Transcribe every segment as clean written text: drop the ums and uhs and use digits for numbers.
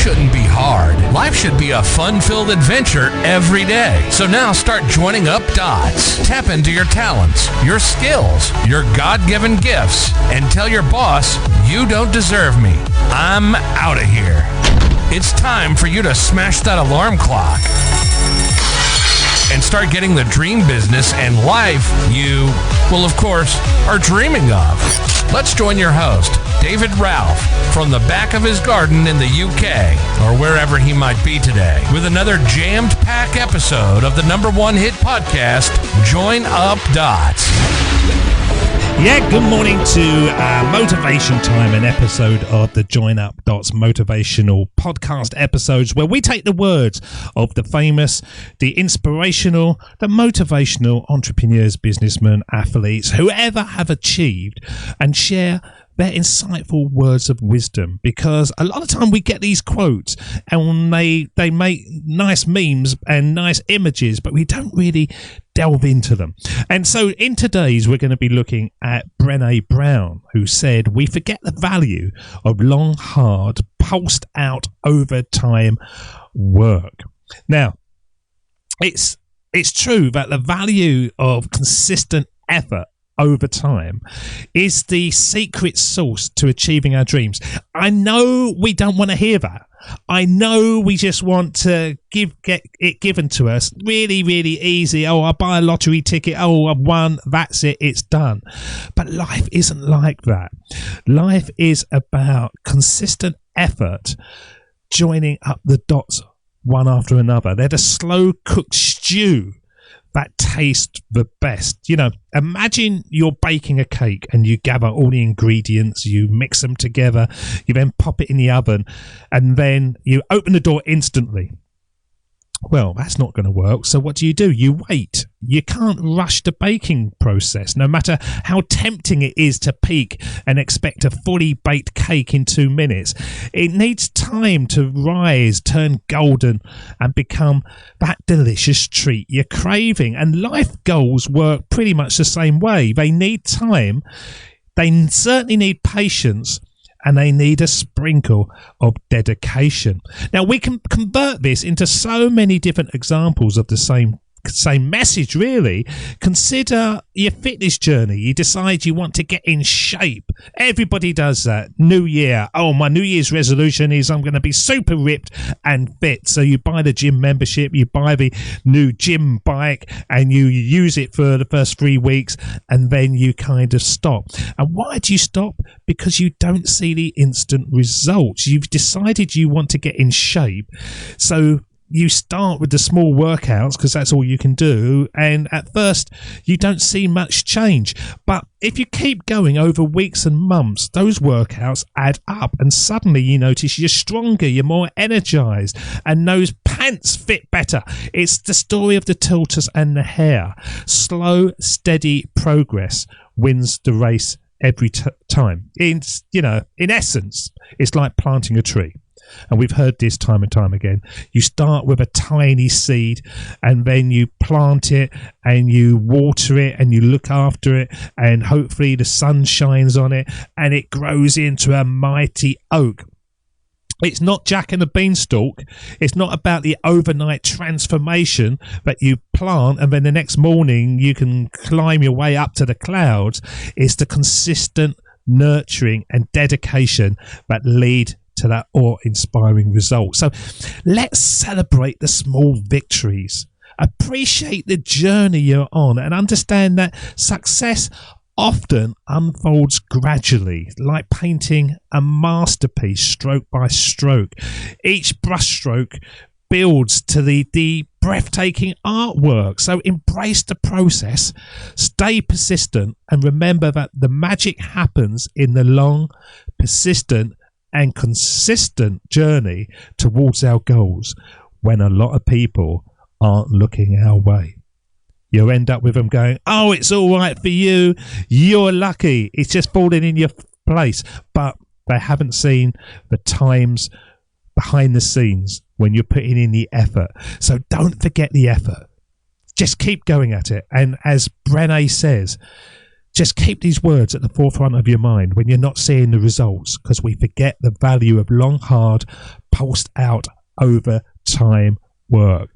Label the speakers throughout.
Speaker 1: shouldn't be hard. Life should be a fun-filled adventure every day. So now start joining up dots. Tap into your talents, your skills, your God-given gifts, and tell your boss, you don't deserve me. I'm out of here. It's time for you to smash that alarm clock and start getting the dream business and life you, well, of course, are dreaming of. Let's join your host, David Ralph, from the back of his garden in the UK, or wherever he might be today, with another jammed-packed episode of the #1 hit podcast, Join Up Dots.
Speaker 2: Yeah, good morning to Motivation Time, an episode of the Join Up Dots motivational podcast episodes where we take the words of the famous, the inspirational, the motivational entrepreneurs, businessmen, athletes, whoever have achieved, and share their insightful words of wisdom, because a lot of time we get these quotes and they make nice memes and nice images, but we don't really delve into them. And so in today's, we're going to be looking at Brene Brown, who said, we forget the value of long, hard, pulsed out overtime work. Now, it's true that the value of consistent effort over time is the secret sauce to achieving our dreams. I know we don't want to hear that. I know we just want to get it given to us really, really easy. Oh, I buy a lottery ticket. Oh, I've won. That's it. It's done. But life isn't like that. Life is about consistent effort, joining up the dots one after another. They're the slow cooked stew that tastes the best. You know, imagine you're baking a cake and you gather all the ingredients, you mix them together, you then pop it in the oven, and then you open the door instantly. Well, that's not going to work. So what do? You wait. You can't rush the baking process, no matter how tempting it is to peek and expect a fully baked cake in 2 minutes. It needs time to rise, turn golden, and become that delicious treat you're craving. And life goals work pretty much the same way. They need time. They certainly need patience. And they need a sprinkle of dedication. Now, we can convert this into so many different examples of the same message, really. Consider your fitness journey. You decide you want to get in shape. Everybody does that. New year. Oh, my New Year's resolution is I'm going to be super ripped and fit. So you buy the gym membership, you buy the new gym bike, and you use it for the first 3 weeks, and then you kind of stop. And why do you stop? Because you don't see the instant results. You've decided you want to get in shape. So you start with the small workouts because that's all you can do, and at first you don't see much change. But if you keep going over weeks and months, those workouts add up, and suddenly you notice you're stronger, you're more energized, and those pants fit better. It's the story of the tortoise and the hare. Slow, steady progress wins the race every time. In essence, it's like planting a tree. And we've heard this time and time again. You start with a tiny seed, and then you plant it, and you water it, and you look after it, and hopefully the sun shines on it, and it grows into a mighty oak. It's not Jack and the Beanstalk. It's not about the overnight transformation that you plant and then the next morning you can climb your way up to the clouds. It's the consistent nurturing and dedication that lead to that awe-inspiring result. So let's celebrate the small victories. Appreciate the journey you're on, and understand that success often unfolds gradually, like painting a masterpiece stroke by stroke. Each brushstroke builds to the breathtaking artwork. So embrace the process, stay persistent, and remember that the magic happens in the long, persistent, and consistent journey towards our goals when a lot of people aren't looking our way. You'll end up with them going, oh, it's all right for you. You're lucky. It's just falling in your place. But they haven't seen the times behind the scenes when you're putting in the effort. So don't forget the effort. Just keep going at it. And as Brene says, just keep these words at the forefront of your mind when you're not seeing the results, because we forget the value of long, hard, pulsed out over time work.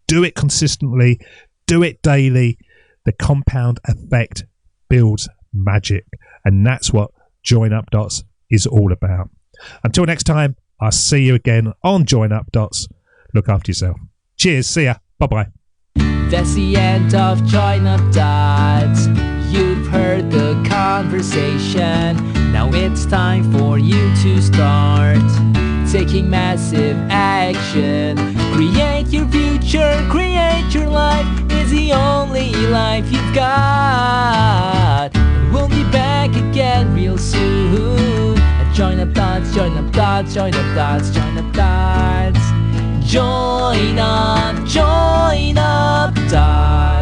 Speaker 2: Do it consistently, do it daily. The compound effect builds magic, and that's what Join Up Dots is all about. Until next time, I'll see you again on Join Up Dots. Look after yourself. Cheers, see ya, bye-bye.
Speaker 3: That's the end of Join Up Dots. You've heard the conversation. Now it's time for you to start taking massive action. Create your future, create your life. It's the only life you've got. And we'll be back again real soon. Join Up Dots, Join Up Dots, Join Up Dots, Join Up Dots. Join Up Dots.